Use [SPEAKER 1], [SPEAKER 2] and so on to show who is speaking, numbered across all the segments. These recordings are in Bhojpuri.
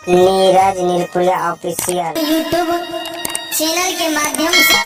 [SPEAKER 1] नीरज निर्कुला ऑफिशियल
[SPEAKER 2] यूट्यूब चैनल के माध्यम से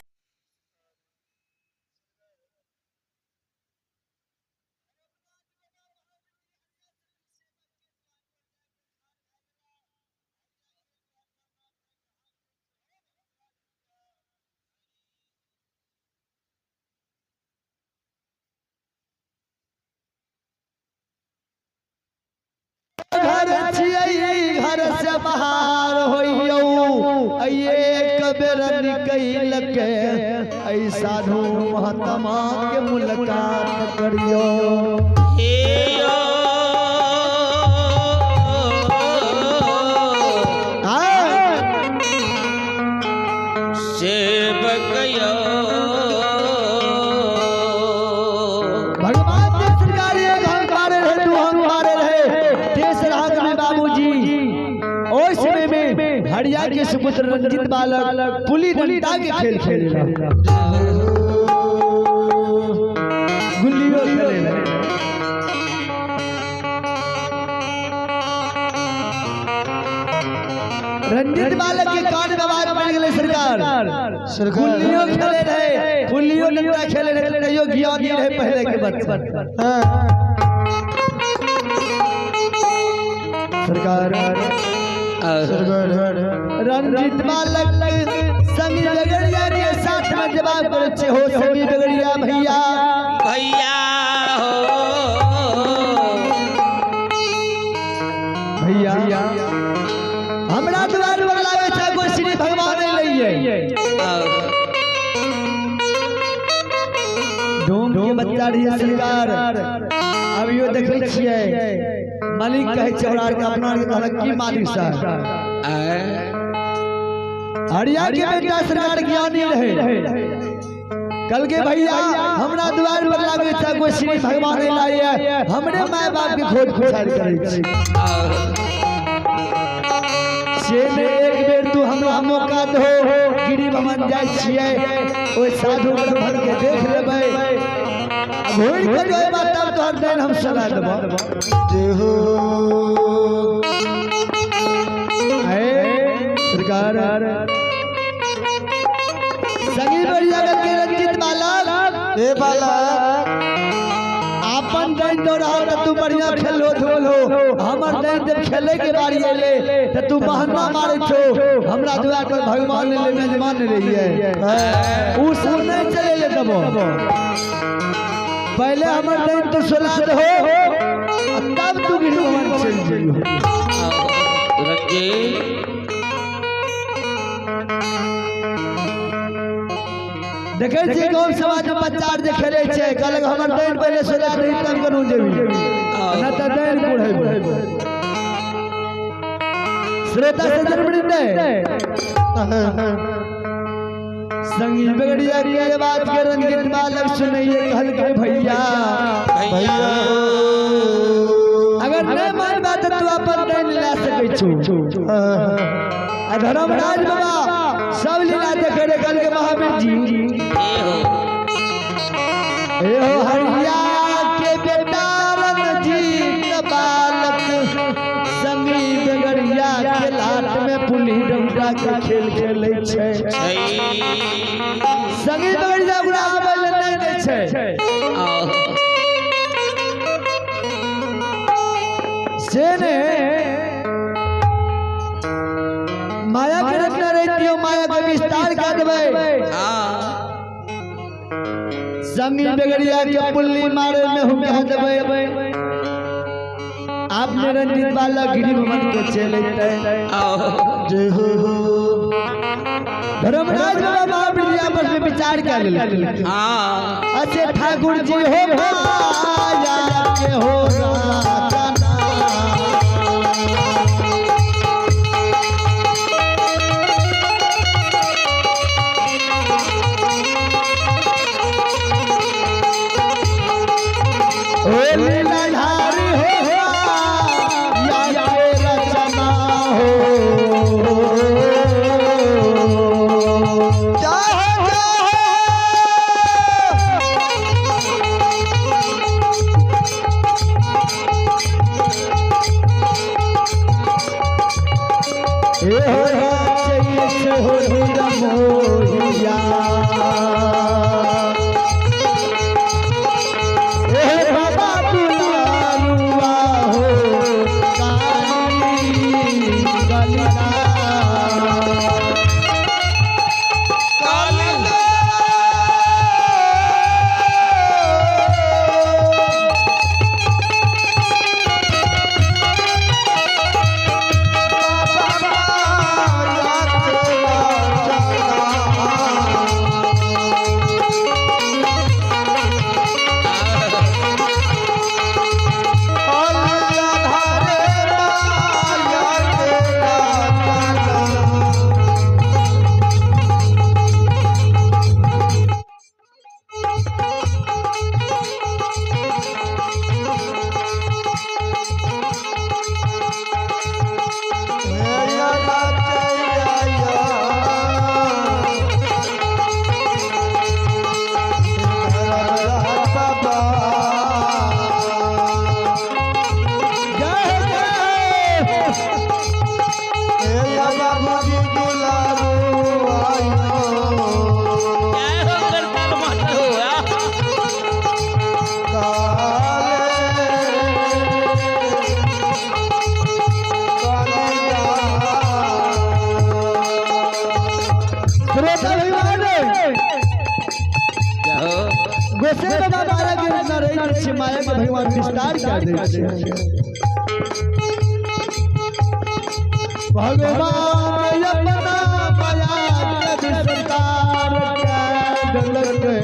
[SPEAKER 3] घर से बाहर होइयो एक बेर निकल के ऐसा महात्मा के मुलाकात करियो हरिया के सुपुत्र रंजित बालक पुली डंडा के खेल खेलेला गुल्लियों खेलेला रंजित बालक के कान में आवाज पड़ गेले सरकार गुल्लियों खेले रहे पुलियों डंडा खेले रहे तैयो ज्ञान नहीं रहे पहले के बच्चा सरकार रंजित बालक समी बगड़िया के साथ में जवाब करते हो समी बगड़िया भैया भैया हो भैया हमरा द्वार पर लागे छै कोई श्री भगवान लइए डोम के बच्चा रही सरकार अब यो देखे छियै मालिक कहे चौरार के अपना के कहलक की मालिक साहब हरिया के बेटा सरकार ज्ञानी रहे कल के भैया हमरा द्वार पर लागे था कोई श्री भगवान लाए हमरे माय बाप के खोज खोजारी करे छी से ने एक बेर तू हमरा मौका दो गिरी भवन जाय छियै ओइ साधु भर के देख लेबै घोड़ के जो बात तब तोहर देन हम सलाह देबो देहो सरकार संगी बढ़िया के रंजित बालक ए बालक अपन देन दौड़ाओ त तू बढ़िया खेलो धोलो हमर देन जब खेले के बारी एले त तू बहाना मारै छो हमरा दुआ पर भगवान ले मेजबान रही है उ सब नहीं चले ले दबो पहले हमर देन तो सुलह हो तब तू गिर भवन चल जइयो देखे छी गांव समाज में बच्चा जे खेले छै कहलक हमर देन पहले सुलह रही तब कनु जेबी न त देन बुढ़े श्रोता सजन बड़िंदे संगी बगड़िया के बात के रंजित बालक सुनइए कहल के भैया भैया अगर नहीं मान बात तू अपन देन ला सकै छु धर्मराज बाबा सब लीला देखे रे कल के महावीर जी ए हो हरिया के बेटा रंजित बालक संगी बगड़िया के लाट में पुली डंडा के खेल खेले छै संगी बगड़िया गुड़ा आबे नहीं दे छै से ने माया के रखना रहती हो माया के विस्तार कर देबे संगी बगड़िया के पुल्ली मारे में हम कह देबे आपने रंजित बालक गिरी भवन के चले जय हो धर्मराज बाबा महावीर आपस में विचार कर ले हां अच्छे ठाकुर जी हो भाया के हो ए हो राचे हो मोहिया ए बाबा दुलारुआ हो काली गलिया माया के भगवान विस्तार कर दे भगवान अपना माया के विस्तार कर दे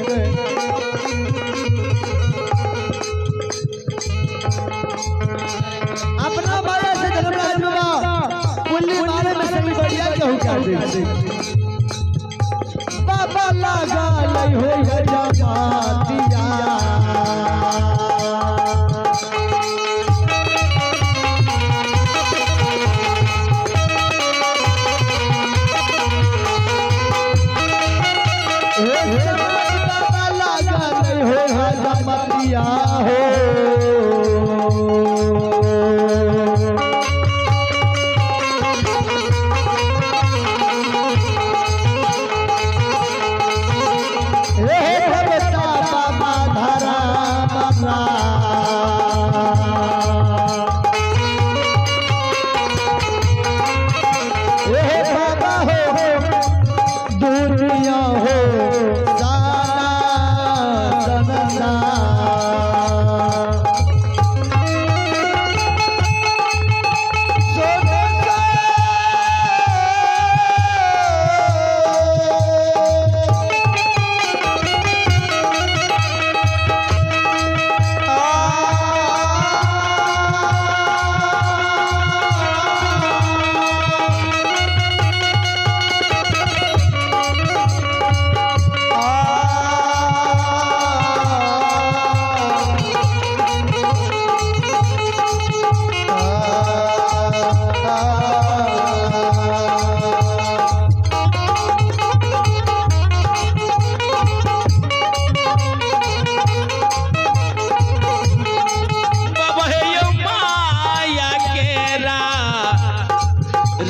[SPEAKER 3] अपना माया से धर्मराज बाबा कुल्ली मारे में सभी बढ़िया कहू कर दे बाबा लगा नहीं हो जमातिया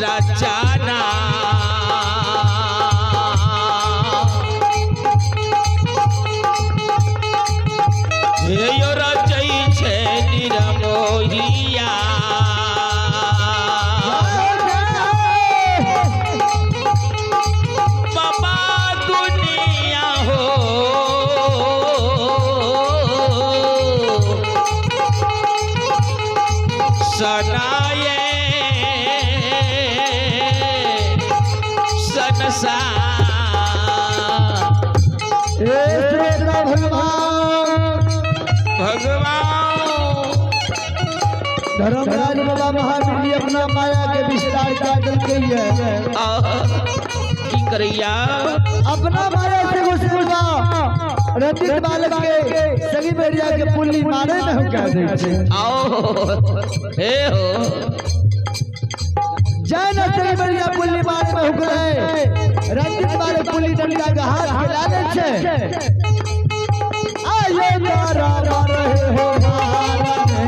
[SPEAKER 4] रचना हे यो रचै छे निरमोहिया बाबा दुनिया हो सनाए
[SPEAKER 3] धर्मराज बाबा महावीर अपना माया के विस्तार कर
[SPEAKER 4] की करैया
[SPEAKER 3] अपना माया से घुसुलवा रंजित बालक के सगी बेरिया के पुल्ली मारे में हम कह दे
[SPEAKER 4] आओ हे हो
[SPEAKER 3] जय न सगी बेरिया पुल्ली मारे में हुक रहे रंजित बालक पुल्ली डंडा का हाथ हिला दे छे आये तारा रहे हो हारने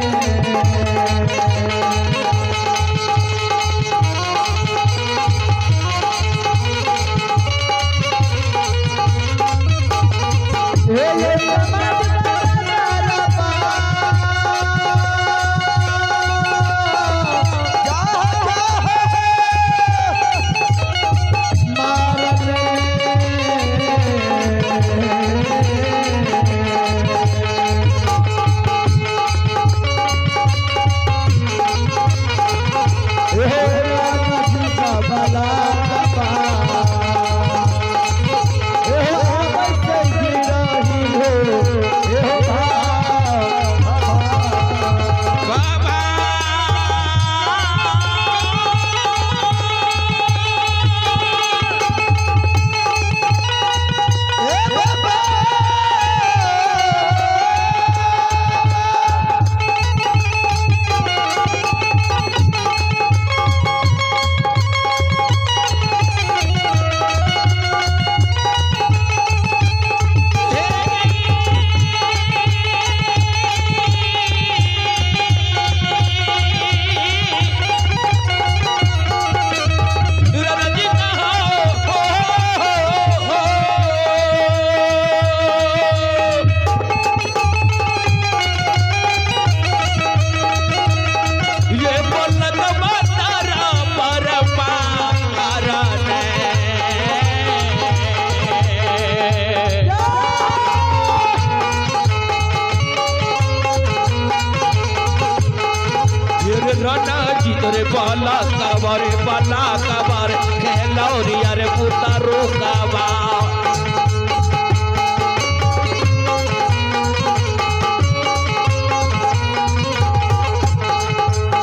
[SPEAKER 4] बला कबर खेलौरिया रे पुतारो काबा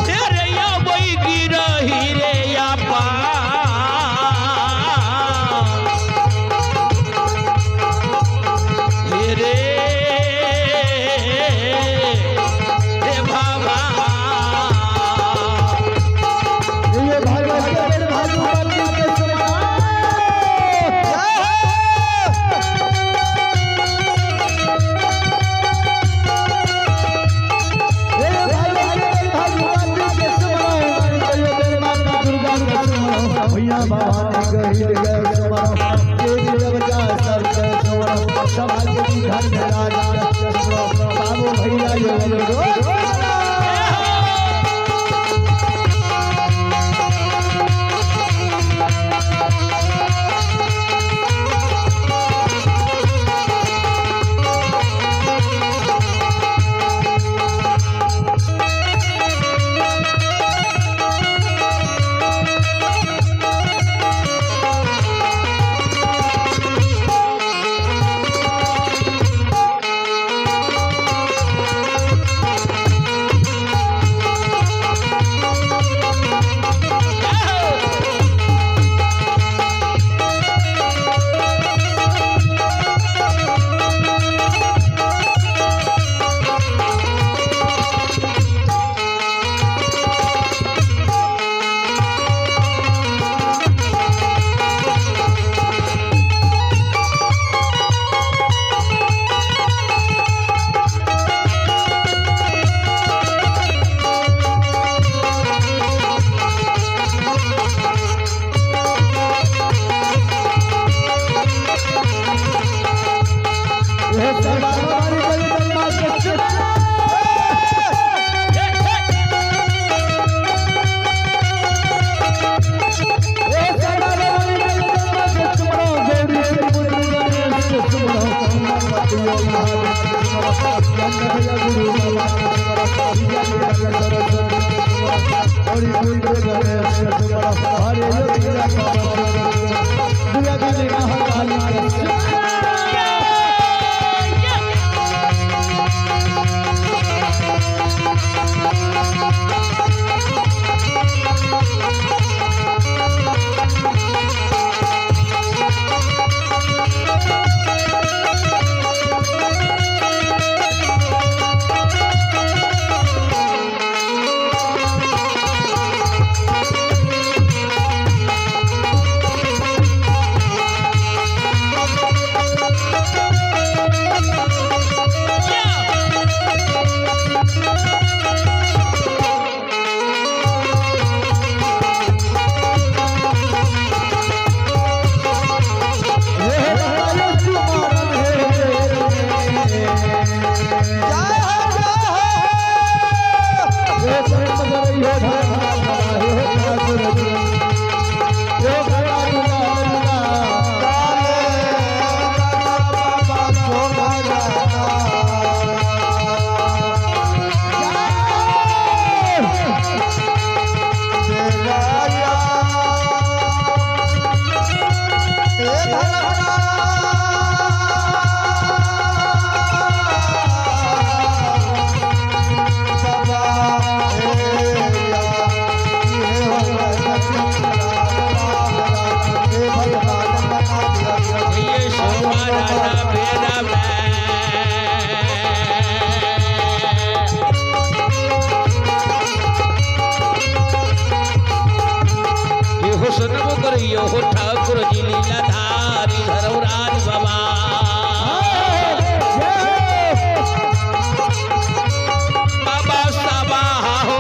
[SPEAKER 4] तेरे या वही गिरही रे या पा रे हो ठाकुर जी लीलाधारी धरौराज बाबा बाबा साबा हो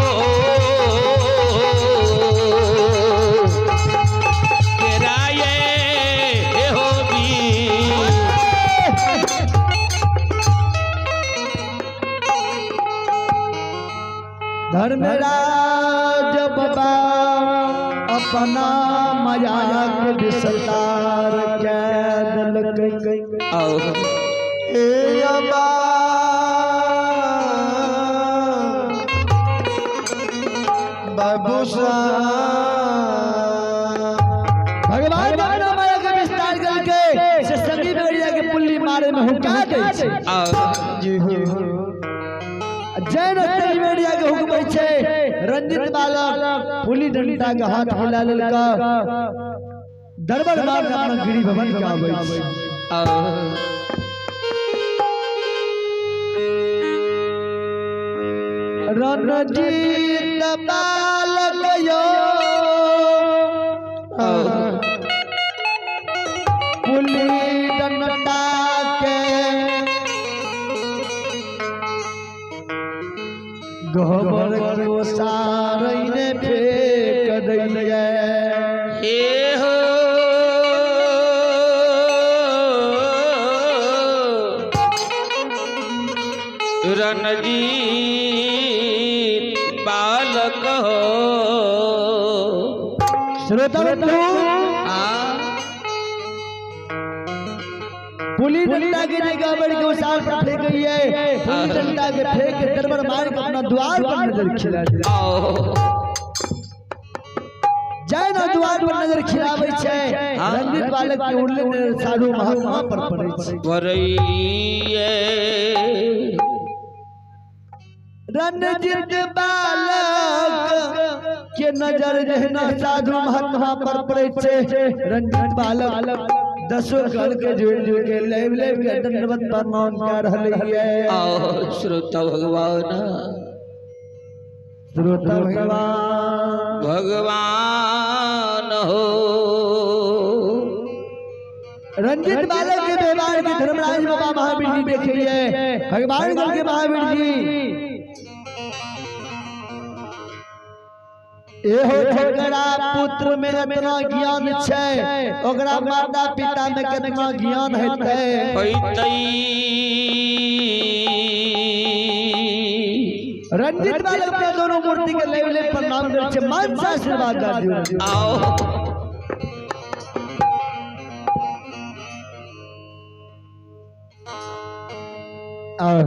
[SPEAKER 4] केराये हो भी
[SPEAKER 3] धर्मराज बाबा अपना मजाक विस्तार कैद भगवान अपना माया के विस्तार करके से संगी बेड़िया के पुल्ली मारे में हुक्का दे जैन संगी बेड़िया के हुक्म छे रंजित बालक पुली डंडा के हाथ हिला लेलका दरबार मार अपना गिरी भवन का आबै रणजीत बालक यो पुली डंडा के गोबर के सारने फेंक दैया
[SPEAKER 4] हे हो रणजीत बालक हो
[SPEAKER 3] श्रोता बंधु पुली डंडा की जगह बड़ी के उसार पर फेंक गई है पुली डंडा के फेंक के दरबार मार के अपना द्वार पर नजर खिला जय ना द्वार पर नजर खिलावे छे रंजित बालक के उड़ले नजर साधु महात्मा पर पड़े छे
[SPEAKER 4] वरइए
[SPEAKER 3] रणजित बालक के नजर जहना साधु महात्मा पर पड़े छे रंजित बालक दसों गण के जोड़ जोड़ के लेव लेव के दंडवत प्रणाम कर रहली है
[SPEAKER 4] श्रोता भगवान
[SPEAKER 3] श्रोता
[SPEAKER 4] भगवान हो
[SPEAKER 3] रंजित बालक के व्यवहार के धर्मराज बाबा महावीर जी देखिए भगवान के महावीर जी एहो ओकरा पुत्र में इतना ज्ञान छै ओकरा माता पिता में कितना ज्ञान हेतै रंजित बालक के दोनों मूर्ति के लेवले प्रणाम कर छे मान से आशीर्वाद दे दियो आओ आओ